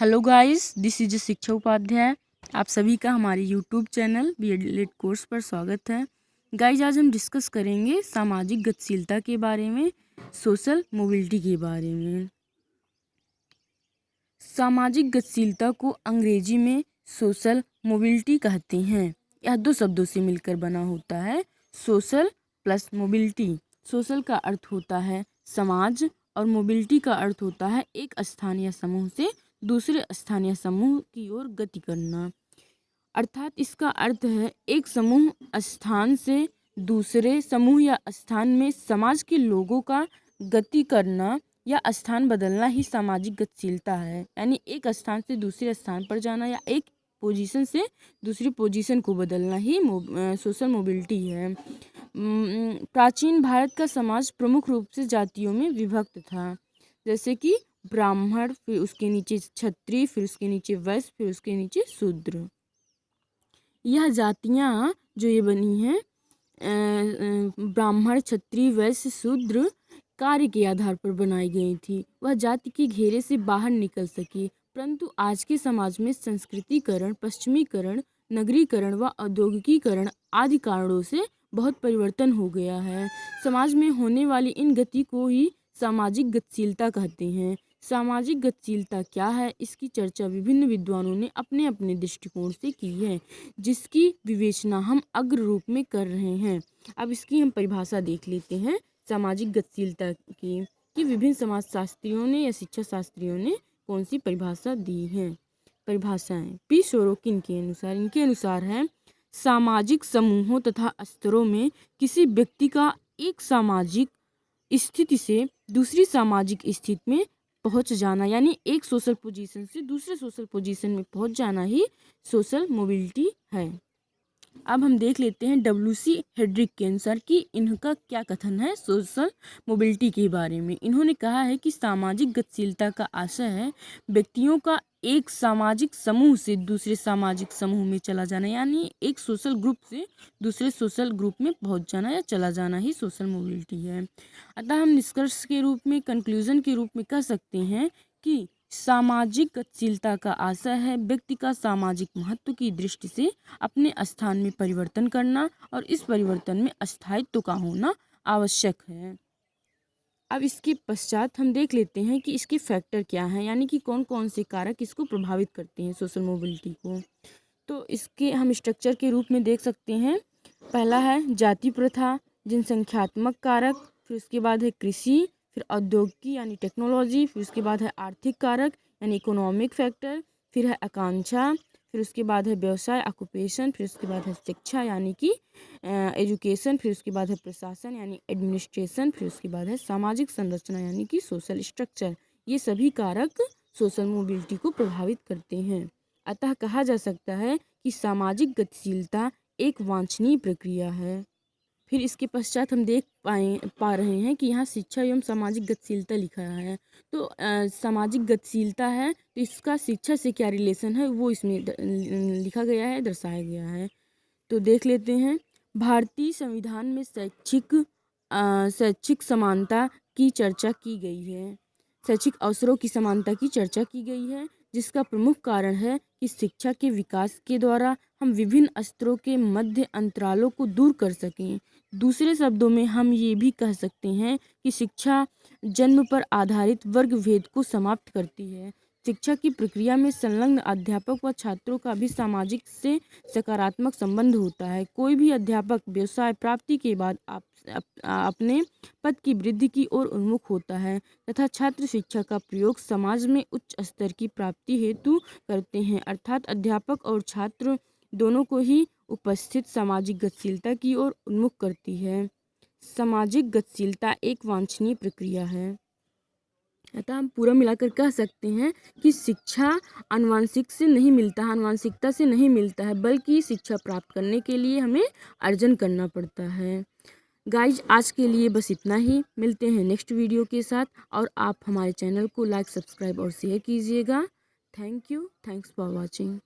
Hello guys, this is शिक्षा उपाध्याय। आप सभी का हमारे यूट्यूब चैनल बी.एड कोर्स पर स्वागत है। गाइस, आज हम डिस्कस करेंगे सामाजिक गतिशीलता के बारे में, सोशल मोबिलिटी के बारे में। सामाजिक गतिशीलता को अंग्रेजी में सोशल मोबिलिटी कहते हैं। यह दो शब्दों से मिलकर बना होता है, सोशल प्लस मोबिलिटी। सोशल का अर्थ होता है समाज और मोबिलिटी का अर्थ होता है एक स्थानीय समूह से दूसरे स्थानीय समूह की ओर गति करना। अर्थात इसका अर्थ है एक समूह स्थान से दूसरे समूह या स्थान में समाज के लोगों का गति करना या स्थान बदलना ही सामाजिक गतिशीलता है। यानी एक स्थान से दूसरे स्थान पर जाना या एक पोजीशन से दूसरी पोजीशन को बदलना ही सोशल मोबिलिटी है। प्राचीन भारत का समाज प्रमुख रूप से जातियों में विभक्त था, जैसे कि ब्राह्मण, फिर उसके नीचे क्षत्रिय, फिर उसके नीचे वैश्य, फिर उसके नीचे शूद्र। यह जातियाँ जो ये बनी हैं, ब्राह्मण, क्षत्रिय, वैश्य, शूद्र कार्य के आधार पर बनाई गई थी। वह जाति के घेरे से बाहर निकल सके। परंतु आज के समाज में संस्कृतिकरण, पश्चिमीकरण, नगरीकरण व औद्योगिकीकरण आदि कारणों से बहुत परिवर्तन हो गया है। समाज में होने वाली इन गति को ही सामाजिक गतिशीलता कहते हैं। सामाजिक गतिशीलता क्या है, इसकी चर्चा विभिन्न विद्वानों ने अपने अपने दृष्टिकोण से की है, जिसकी विवेचना हम अग्र रूप में कर रहे हैं। अब इसकी हम परिभाषा देख लेते हैं सामाजिक गतिशीलता की, कि विभिन्न समाजशास्त्रियों ने या शिक्षा शास्त्रियों ने कौन सी परिभाषा दी है। परिभाषाएं पी सोरोकिन के अनुसार, इनके अनुसार है सामाजिक समूहों तथा स्तरों में किसी व्यक्ति का एक सामाजिक स्थिति से दूसरी सामाजिक स्थिति में पहुंच जाना, यानी एक सोशल पोजीशन से दूसरे सोशल पोजीशन में पहुंच जाना ही सोशल मोबिलिटी है। अब हम देख लेते हैं डब्ल्यू.सी. हेड्रिक के अनुसार कि इनका क्या कथन है सोशल मोबिलिटी के बारे में। इन्होंने कहा है कि सामाजिक गतिशीलता का आशय है व्यक्तियों का एक सामाजिक समूह से दूसरे सामाजिक समूह में चला जाना, यानी एक सोशल ग्रुप से दूसरे सोशल ग्रुप में पहुंच जाना या चला जाना ही सोशल मोबिलिटी है। अतः हम निष्कर्ष के रूप में, कंक्लूजन के रूप में कह सकते हैं कि सामाजिक गतिशीलता का आशय है व्यक्ति का सामाजिक महत्व की दृष्टि से अपने स्थान में परिवर्तन करना और इस परिवर्तन में स्थायित्व का होना आवश्यक है। अब इसके पश्चात हम देख लेते हैं कि इसके फैक्टर क्या हैं, यानी कि कौन कौन से कारक इसको प्रभावित करते हैं सोशल मोबिलिटी को। तो इसके हम स्ट्रक्चर के रूप में देख सकते हैं। पहला है जाति प्रथा, जनसंख्यात्मक कारक, फिर उसके बाद है कृषि, फिर औद्योगिकी यानी टेक्नोलॉजी, फिर उसके बाद है आर्थिक कारक यानी इकोनॉमिक फैक्टर, फिर है आकांक्षा, फिर उसके बाद है व्यवसाय ऑक्यूपेशन, फिर उसके बाद है शिक्षा यानी कि एजुकेशन, फिर उसके बाद है प्रशासन यानी एडमिनिस्ट्रेशन, फिर उसके बाद है सामाजिक संरचना यानी कि सोशल स्ट्रक्चर। ये सभी कारक सोशल मोबिलिटी को प्रभावित करते हैं। अतः कहा जा सकता है कि सामाजिक गतिशीलता एक वांछनीय प्रक्रिया है। फिर इसके पश्चात हम देख पा रहे हैं कि यहाँ शिक्षा एवं सामाजिक गतिशीलता लिखा है। तो सामाजिक गतिशीलता है तो इसका शिक्षा से क्या रिलेशन है वो इसमें लिखा गया है, दर्शाया गया है। तो देख लेते हैं। भारतीय संविधान में शैक्षिक समानता की चर्चा की गई है। शैक्षिक अवसरों की समानता की चर्चा की गई है, जिसका प्रमुख कारण है कि शिक्षा के विकास के द्वारा हम विभिन्न स्तरों के मध्य अंतरालों को दूर कर सकें। दूसरे शब्दों में हम ये भी कह सकते हैं कि शिक्षा जन्म पर आधारित वर्ग भेद को समाप्त करती है। शिक्षा की प्रक्रिया में संलग्न अध्यापक व छात्रों का भी सामाजिक से सकारात्मक संबंध होता है। कोई भी अध्यापक व्यवसाय प्राप्ति के बाद अपने पद की वृद्धि की ओर उन्मुख होता है तथा छात्र शिक्षा का प्रयोग समाज में उच्च स्तर की प्राप्ति हेतु करते हैं। अर्थात अध्यापक और छात्र दोनों को ही उपस्थित सामाजिक गतिशीलता की ओर उन्मुख करती है। सामाजिक गतिशीलता एक वांछनीय प्रक्रिया है। अतः हम पूरा मिलाकर कह सकते हैं कि शिक्षा आनुवांशिक से नहीं मिलता है, आनुवांशिकता से नहीं मिलता है, बल्कि शिक्षा प्राप्त करने के लिए हमें अर्जन करना पड़ता है। गाइज, आज के लिए बस इतना ही। मिलते हैं नेक्स्ट वीडियो के साथ और आप हमारे चैनल को लाइक, सब्सक्राइब और शेयर कीजिएगा। Thank you, thanks for watching.